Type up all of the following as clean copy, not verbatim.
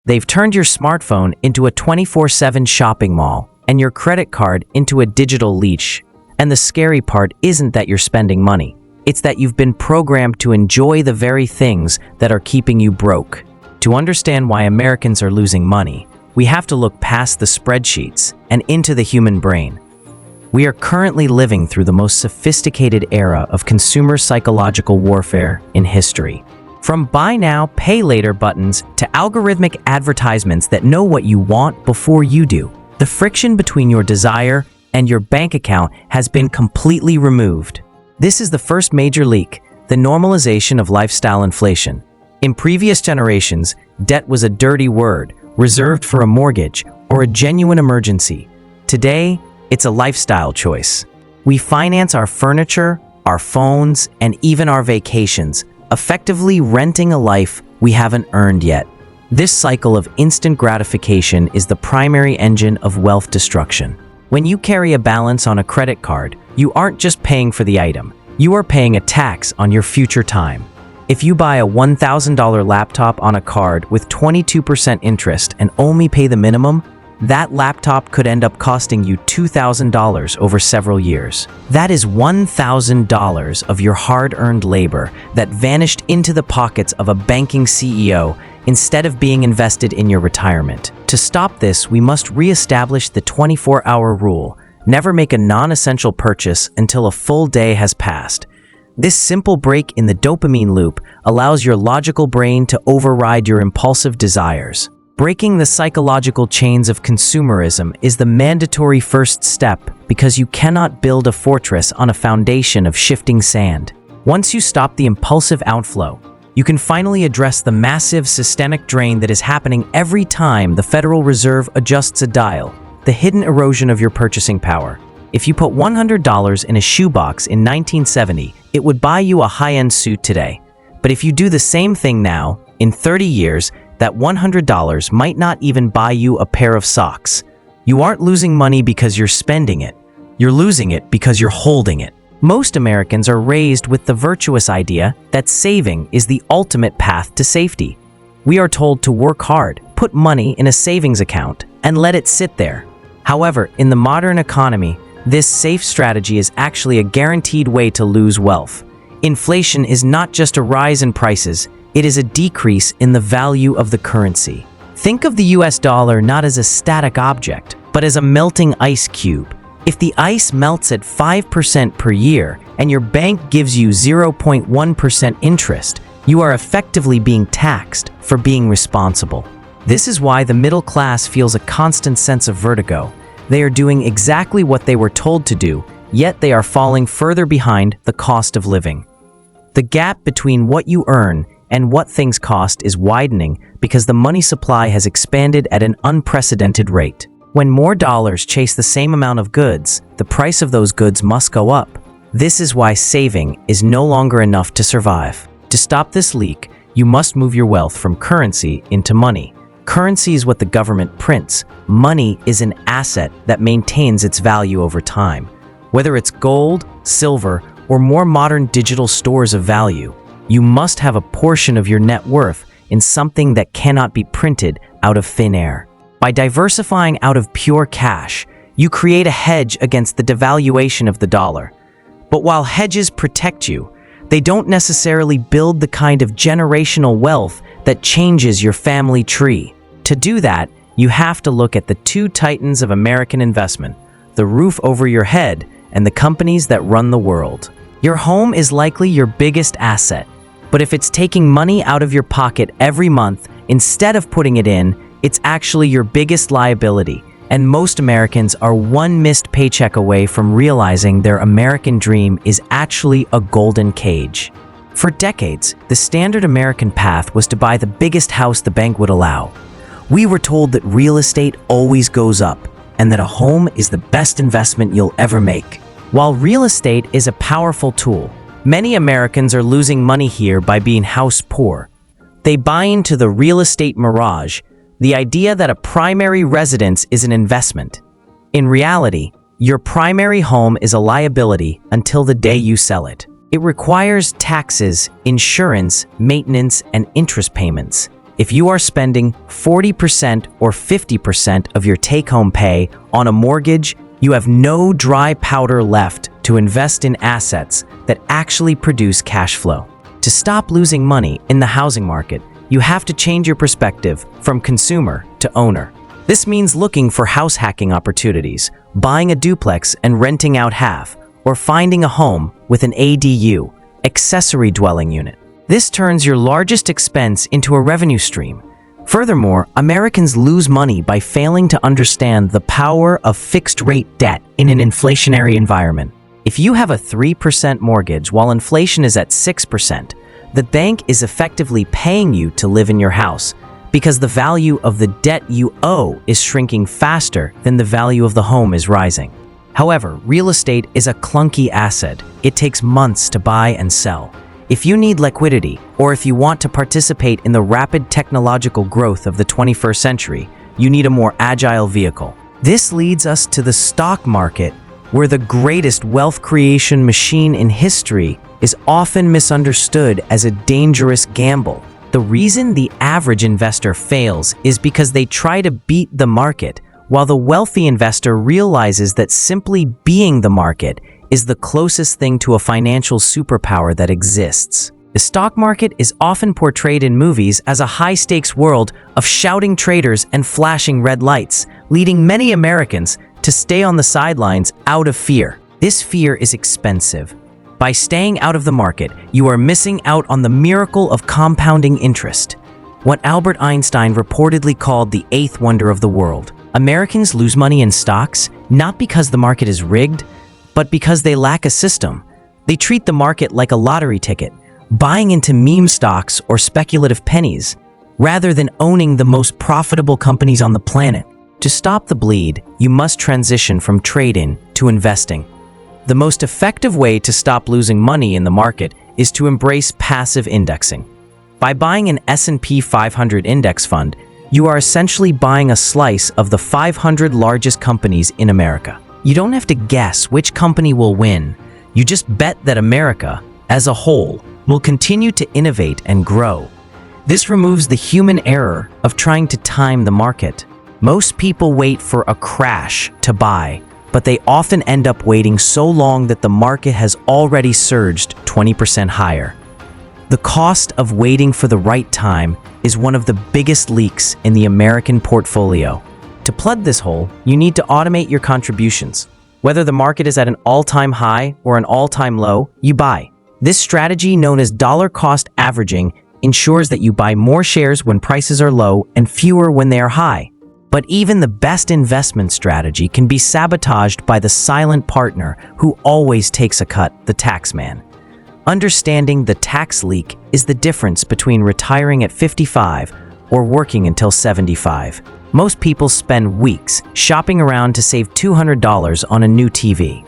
They've turned your smartphone into a 24/7 shopping mall and your credit card into a digital leash. And the scary part isn't that you're spending money. It's that you've been programmed to enjoy the very things that are keeping you broke. To understand why Americans are losing money, we have to look past the spreadsheets and into the human brain. We are currently living through the most sophisticated era of consumer psychological warfare in history. From buy now, pay later buttons to algorithmic advertisements that know what you want before you do, the friction between your desire and your bank account has been completely removed. This is the first major leak, the normalization of lifestyle inflation. In previous generations, debt was a dirty word, reserved for a mortgage or a genuine emergency. Today, it's a lifestyle choice. We finance our furniture, our phones, and even our vacations, effectively renting a life we haven't earned yet. This cycle of instant gratification is the primary engine of wealth destruction. When you carry a balance on a credit card, you aren't just paying for the item, you are paying a tax on your future time. If you buy a $1,000 laptop on a card with 22% interest and only pay the minimum, that laptop could end up costing you $2,000 over several years. That is $1,000 of your hard-earned labor that vanished into the pockets of a banking CEO instead of being invested in your retirement. To stop this, we must re-establish the 24-hour rule. Never make a non-essential purchase until a full day has passed. This simple break in the dopamine loop allows your logical brain to override your impulsive desires. Breaking the psychological chains of consumerism is the mandatory first step because you cannot build a fortress on a foundation of shifting sand. Once you stop the impulsive outflow, you can finally address the massive systemic drain that is happening every time the Federal Reserve adjusts a dial, the hidden erosion of your purchasing power. If you put $100 in a shoebox in 1970, it would buy you a high-end suit today. But if you do the same thing now, in 30 years, that $100 might not even buy you a pair of socks. You aren't losing money because you're spending it. You're losing it because you're holding it. Most Americans are raised with the virtuous idea that saving is the ultimate path to safety. We are told to work hard, put money in a savings account, and let it sit there. However, in the modern economy, this safe strategy is actually a guaranteed way to lose wealth. Inflation is not just a rise in prices, it is a decrease in the value of the currency. Think of the US dollar not as a static object, but as a melting ice cube. If the ice melts at 5% per year and your bank gives you 0.1% interest, you are effectively being taxed for being responsible. This is why the middle class feels a constant sense of vertigo. They are doing exactly what they were told to do, yet they are falling further behind the cost of living. The gap between what you earn and what things cost is widening because the money supply has expanded at an unprecedented rate. When more dollars chase the same amount of goods, the price of those goods must go up. This is why saving is no longer enough to survive. To stop this leak, you must move your wealth from currency into money. Currency is what the government prints. Money is an asset that maintains its value over time. Whether it's gold, silver, or more modern digital stores of value, you must have a portion of your net worth in something that cannot be printed out of thin air. By diversifying out of pure cash, you create a hedge against the devaluation of the dollar. But while hedges protect you, they don't necessarily build the kind of generational wealth that changes your family tree. To do that, you have to look at the two titans of American investment, the roof over your head and the companies that run the world. Your home is likely your biggest asset. But if it's taking money out of your pocket every month instead of putting it in, it's actually your biggest liability. And most Americans are one missed paycheck away from realizing their American dream is actually a golden cage. For decades, the standard American path was to buy the biggest house the bank would allow. We were told that real estate always goes up and that a home is the best investment you'll ever make. While real estate is a powerful tool, many Americans are losing money here by being house poor. They buy into the real estate mirage, the idea that a primary residence is an investment. In reality, your primary home is a liability until the day you sell it. It requires taxes, insurance, maintenance, and interest payments. If you are spending 40% or 50% of your take-home pay on a mortgage, you have no dry powder left to invest in assets that actually produce cash flow. To stop losing money in the housing market, you have to change your perspective from consumer to owner. This means looking for house hacking opportunities, buying a duplex and renting out half, or finding a home with an ADU, accessory dwelling unit. This turns your largest expense into a revenue stream. Furthermore, Americans lose money by failing to understand the power of fixed-rate debt in an inflationary environment. If you have a 3% mortgage while inflation is at 6%, the bank is effectively paying you to live in your house because the value of the debt you owe is shrinking faster than the value of the home is rising. However, real estate is a clunky asset. It takes months to buy and sell. If you need liquidity, or if you want to participate in the rapid technological growth of the 21st century, you need a more agile vehicle. This leads us to the stock market, where the greatest wealth creation machine in history is often misunderstood as a dangerous gamble. The reason the average investor fails is because they try to beat the market, while the wealthy investor realizes that simply being the market is the closest thing to a financial superpower that exists. The stock market is often portrayed in movies as a high-stakes world of shouting traders and flashing red lights, leading many Americans to stay on the sidelines out of fear. This fear is expensive. By staying out of the market, you are missing out on the miracle of compounding interest, what Albert Einstein reportedly called the eighth wonder of the world. Americans lose money in stocks not because the market is rigged, but because they lack a system. They treat the market like a lottery ticket, buying into meme stocks or speculative pennies, rather than owning the most profitable companies on the planet. To stop the bleed, you must transition from trade-in to investing. The most effective way to stop losing money in the market is to embrace passive indexing. By buying an S&P 500 index fund, you are essentially buying a slice of the 500 largest companies in America. You don't have to guess which company will win. You just bet that America, as a whole, will continue to innovate and grow. This removes the human error of trying to time the market. Most people wait for a crash to buy, but they often end up waiting so long that the market has already surged 20% higher. The cost of waiting for the right time is one of the biggest leaks in the American portfolio. To plug this hole, you need to automate your contributions. Whether the market is at an all-time high or an all-time low, you buy. This strategy, known as dollar cost averaging, ensures that you buy more shares when prices are low and fewer when they are high. But even the best investment strategy can be sabotaged by the silent partner who always takes a cut, the tax man. Understanding the tax leak is the difference between retiring at 55 or working until 75. Most people spend weeks shopping around to save $200 on a new TV.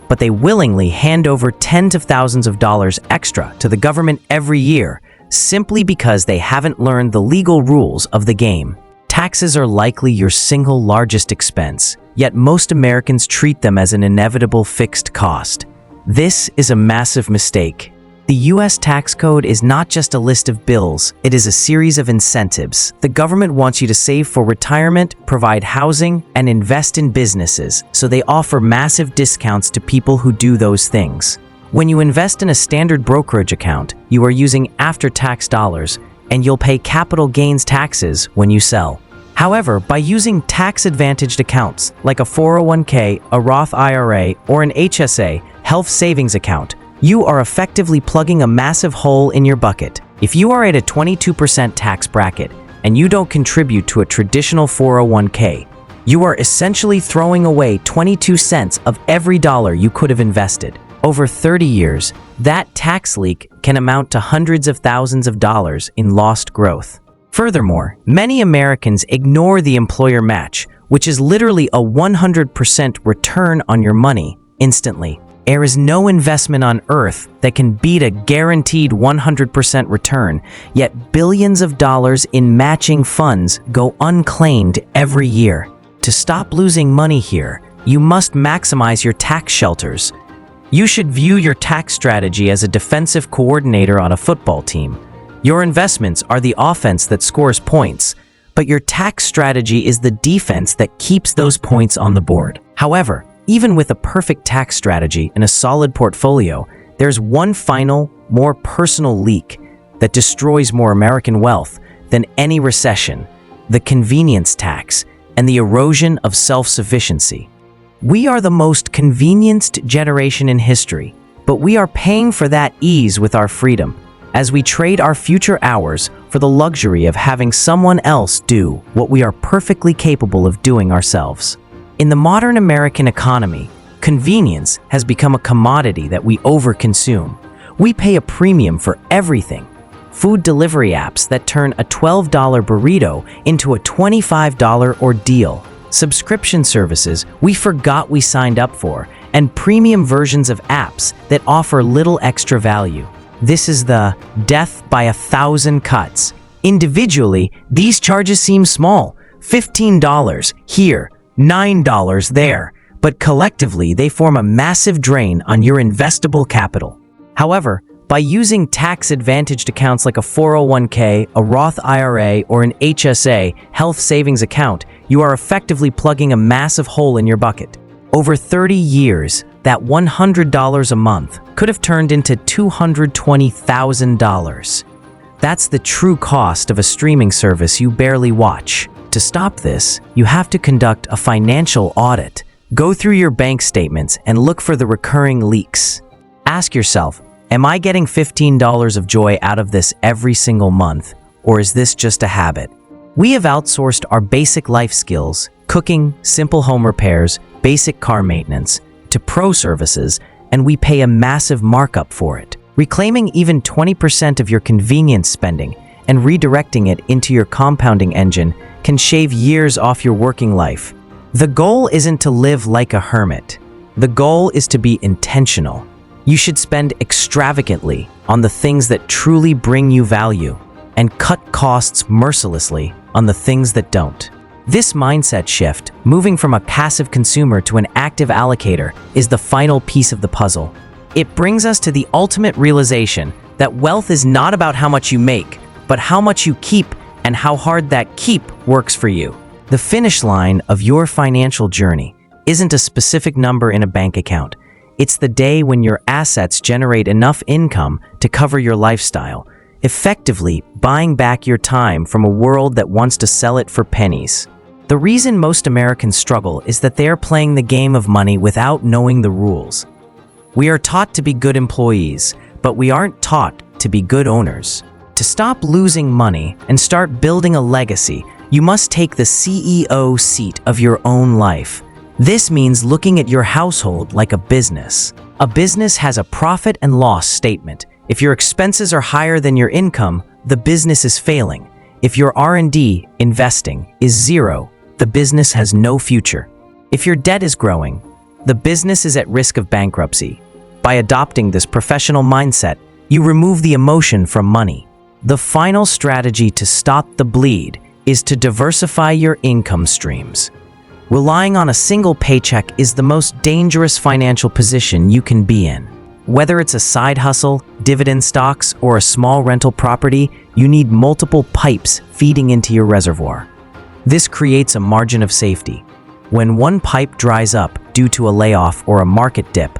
But they willingly hand over tens of thousands of dollars extra to the government every year simply because they haven't learned the legal rules of the game. Taxes are likely your single largest expense, yet most Americans treat them as an inevitable fixed cost. This is a massive mistake. The U.S. tax code is not just a list of bills, it is a series of incentives. The government wants you to save for retirement, provide housing, and invest in businesses, so they offer massive discounts to people who do those things. When you invest in a standard brokerage account, you are using after-tax dollars, and you'll pay capital gains taxes when you sell. However, by using tax-advantaged accounts like a 401k, a Roth IRA, or an HSA, health savings account, you are effectively plugging a massive hole in your bucket. If you are at a 22% tax bracket and you don't contribute to a traditional 401k, you are essentially throwing away 22 cents of every dollar you could have invested. Over 30 years, that tax leak can amount to hundreds of thousands of dollars in lost growth. Furthermore, many Americans ignore the employer match, which is literally a 100% return on your money instantly. There is no investment on earth that can beat a guaranteed 100% return, yet billions of dollars in matching funds go unclaimed every year. To stop losing money here, you must maximize your tax shelters. You should view your tax strategy as a defensive coordinator on a football team. Your investments are the offense that scores points, but your tax strategy is the defense that keeps those points on the board. However, even with a perfect tax strategy and a solid portfolio, there's one final, more personal leak that destroys more American wealth than any recession: the convenience tax and the erosion of self-sufficiency. We are the most convenienced generation in history, but we are paying for that ease with our freedom, as we trade our future hours for the luxury of having someone else do what we are perfectly capable of doing ourselves. In the modern American economy, convenience has become a commodity that we overconsume. We pay a premium for everything. Food delivery apps that turn a $12 burrito into a $25 ordeal, subscription services we forgot we signed up for, and premium versions of apps that offer little extra value. This is the death by 1,000 cuts. Individually, these charges seem small: $15 here, $9 there, but collectively they form a massive drain on your investable capital. However, by using tax-advantaged accounts like a 401k, a Roth IRA, or an HSA, health savings account, you are effectively plugging a massive hole in your bucket. Over 30 years, that $100 a month could have turned into $220,000. That's the true cost of a streaming service you barely watch. To stop this, you have to conduct a financial audit. Go through your bank statements and look for the recurring leaks. Ask yourself, am I getting $15 of joy out of this every single month, or is this just a habit? We have outsourced our basic life skills, cooking, simple home repairs, basic car maintenance, to pro services, and we pay a massive markup for it. Reclaiming even 20% of your convenience spending and redirecting it into your compounding engine can shave years off your working life. The goal isn't to live like a hermit. The goal is to be intentional. You should spend extravagantly on the things that truly bring you value and cut costs mercilessly on the things that don't. This mindset shift, moving from a passive consumer to an active allocator, is the final piece of the puzzle. It brings us to the ultimate realization that wealth is not about how much you make, but how much you keep and how hard that keep works for you. The finish line of your financial journey isn't a specific number in a bank account. It's the day when your assets generate enough income to cover your lifestyle, effectively buying back your time from a world that wants to sell it for pennies. The reason most Americans struggle is that they are playing the game of money without knowing the rules. We are taught to be good employees, but we aren't taught to be good owners. To stop losing money and start building a legacy, you must take the CEO seat of your own life. This means looking at your household like a business. A business has a profit and loss statement. If your expenses are higher than your income, the business is failing. If your R&D, investing, is zero, the business has no future. If your debt is growing, the business is at risk of bankruptcy. By adopting this professional mindset, you remove the emotion from money. The final strategy to stop the bleed is to diversify your income streams. Relying on a single paycheck is the most dangerous financial position you can be in. Whether it's a side hustle, dividend stocks, or a small rental property, you need multiple pipes feeding into your reservoir. This creates a margin of safety. When one pipe dries up due to a layoff or a market dip,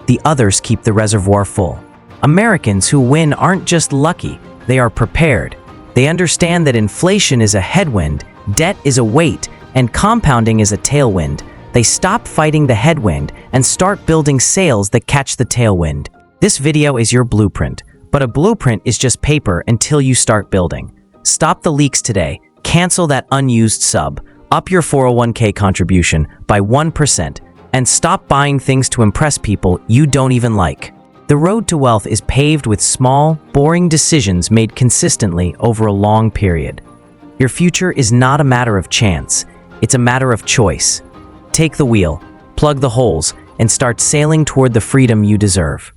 the others keep the reservoir full. Americans who win aren't just lucky, they are prepared. They understand that inflation is a headwind, debt is a weight, and compounding is a tailwind. They stop fighting the headwind and start building sails that catch the tailwind. This video is your blueprint, but a blueprint is just paper until you start building. Stop the leaks today. Cancel that unused sub. Up your 401k contribution by 1% and stop buying things to impress people you don't even like. The road to wealth is paved with small, boring decisions made consistently over a long period. Your future is not a matter of chance. It's a matter of choice. Take the wheel, plug the holes, and start sailing toward the freedom you deserve.